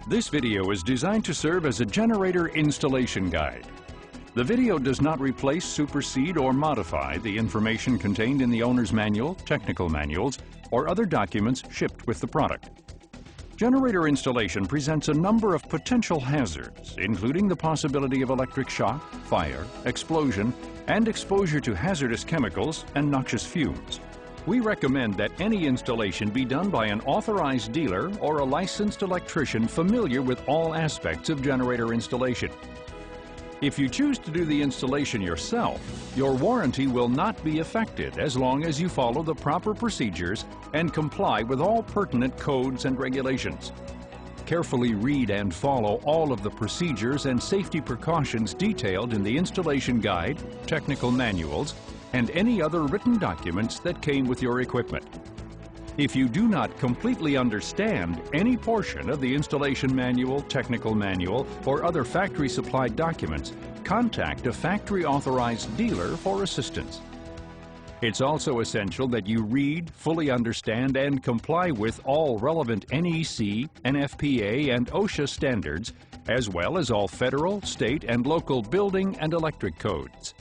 This video is designed to serve as a generator installation guide. The video does not replace, supersede, or modify the information contained in the owner's manual, technical manuals, or other documents shipped with the product. Generator installation presents a number of potential hazards, including the possibility of electric shock, fire, explosion, and exposure to hazardous chemicals and noxious fumes. We recommend that any installation be done by an authorized dealer or a licensed electrician familiar with all aspects of generator installation. If you choose to do the installation yourself, your warranty will not be affected as long as you follow the proper procedures and comply with all pertinent codes and regulations. Carefully read and follow all of the procedures and safety precautions detailed in the installation guide, technical manuals, and any other written documents that came with your equipment. If you do not completely understand any portion of the installation manual, technical manual, or other factory-supplied documents, contact a factory-authorized dealer for assistance. It's also essential that you read, fully understand, and comply with all relevant NEC, NFPA, and OSHA standards, as well as all federal, state, and local building and electric codes.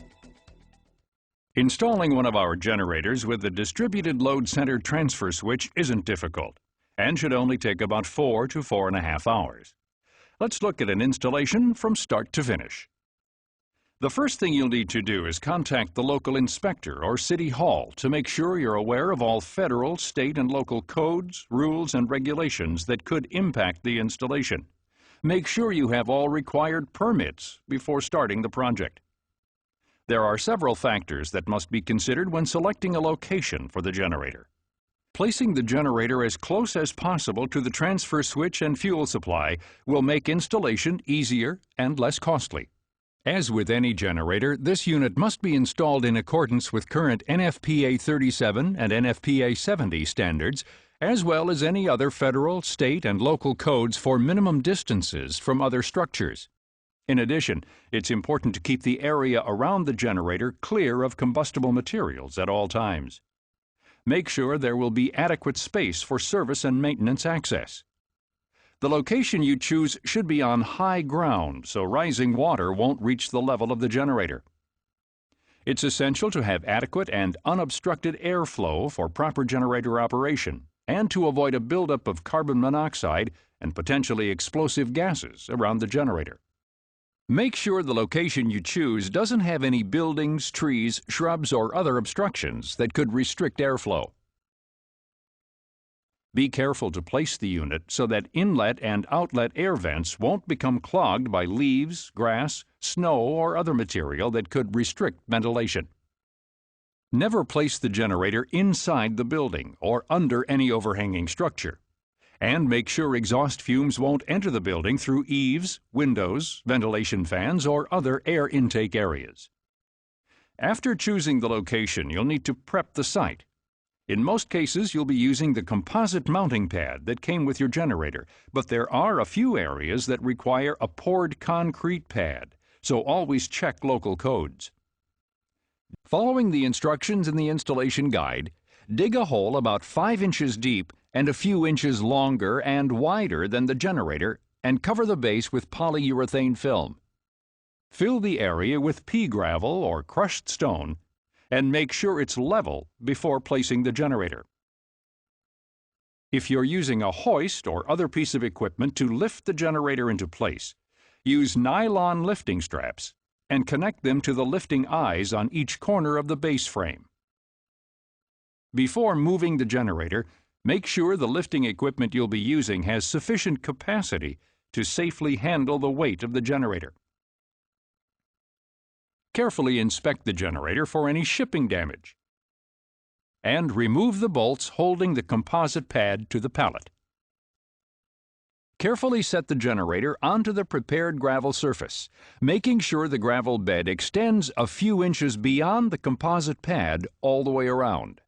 Installing one of our generators with the distributed load center transfer switch isn't difficult and should only take about 4 to 4.5 hours. Let's look at an installation from start to finish. The first thing you'll need to do is contact the local inspector or city hall to make sure you're aware of all federal, state, and local codes, rules, and regulations that could impact the installation. Make sure you have all required permits before starting the project. There are several factors that must be considered when selecting a location for the generator. Placing the generator as close as possible to the transfer switch and fuel supply will make installation easier and less costly. As with any generator, this unit must be installed in accordance with current NFPA 37 and NFPA 70 standards, as well as any other federal, state, and local codes for minimum distances from other structures. In addition, it's important to keep the area around the generator clear of combustible materials at all times. Make sure there will be adequate space for service and maintenance access. The location you choose should be on high ground so rising water won't reach the level of the generator. It's essential to have adequate and unobstructed airflow for proper generator operation and to avoid a buildup of carbon monoxide and potentially explosive gases around the generator. Make sure the location you choose doesn't have any buildings, trees, shrubs, or other obstructions that could restrict airflow. Be careful to place the unit so that inlet and outlet air vents won't become clogged by leaves, grass, snow, or other material that could restrict ventilation. Never place the generator inside the building or under any overhanging structure. And make sure exhaust fumes won't enter the building through eaves, windows, ventilation fans, or other air intake areas. After choosing the location, you'll need to prep the site. In most cases, you'll be using the composite mounting pad that came with your generator, but there are a few areas that require a poured concrete pad, so always check local codes. Following the instructions in the installation guide, dig a hole about 5 inches deep and a few inches longer and wider than the generator and cover the base with polyurethane film. Fill the area with pea gravel or crushed stone and make sure it's level before placing the generator. If you're using a hoist or other piece of equipment to lift the generator into place, use nylon lifting straps and connect them to the lifting eyes on each corner of the base frame. Before moving the generator, make sure the lifting equipment you'll be using has sufficient capacity to safely handle the weight of the generator. Carefully inspect the generator for any shipping damage. And remove the bolts holding the composite pad to the pallet. Carefully set the generator onto the prepared gravel surface, making sure the gravel bed extends a few inches beyond the composite pad all the way around.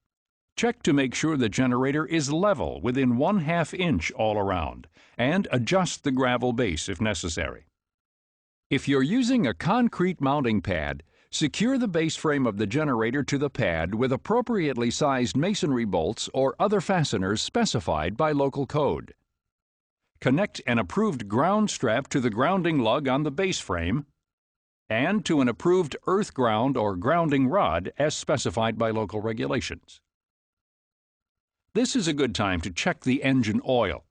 Check to make sure the generator is level within 1/2 inch all around, and adjust the gravel base if necessary. If you're using a concrete mounting pad, secure the base frame of the generator to the pad with appropriately sized masonry bolts or other fasteners specified by local code. connect an approved ground strap to the grounding lug on the base frame and to an approved earth ground or grounding rod as specified by local regulations. This is a good time to check the engine oil.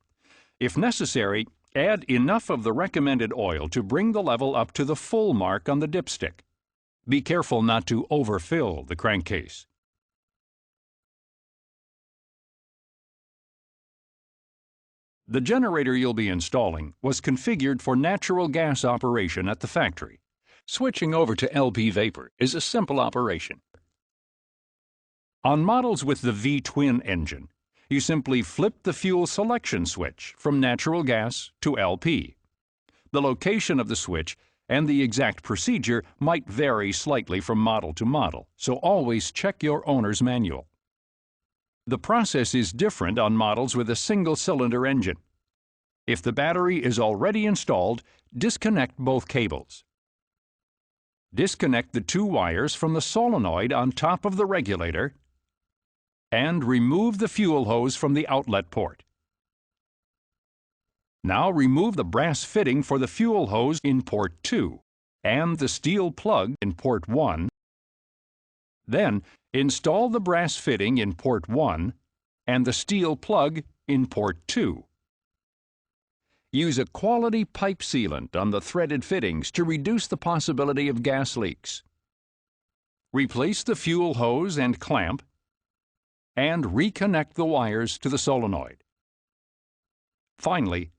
If necessary, add enough of the recommended oil to bring the level up to the full mark on the dipstick. Be careful not to overfill the crankcase. The generator you'll be installing was configured for natural gas operation at the factory. Switching over to LP Vapor is a simple operation. On models with the V-twin engine, you simply flip the fuel selection switch from natural gas to LP. The location of the switch and the exact procedure might vary slightly from model to model, so always check your owner's manual. The process is different on models with a single-cylinder engine. If the battery is already installed, disconnect both cables. Disconnect the 2 wires from the solenoid on top of the regulator and remove the fuel hose from the outlet port. Now remove the brass fitting for the fuel hose in port 2 and the steel plug in port 1. Then, install the brass fitting in port 1 and the steel plug in port 2. Use a quality pipe sealant on the threaded fittings to reduce the possibility of gas leaks. Replace the fuel hose and clamp and reconnect the wires to the solenoid. Finally,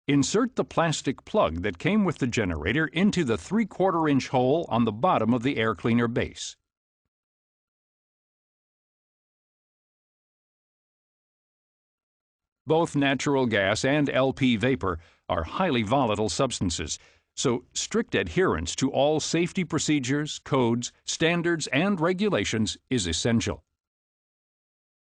insert the plastic plug that came with the generator into the 3/4 inch hole on the bottom of the air cleaner base. Both natural gas and LP vapor are highly volatile substances, so strict adherence to all safety procedures, codes, standards, and regulations is essential.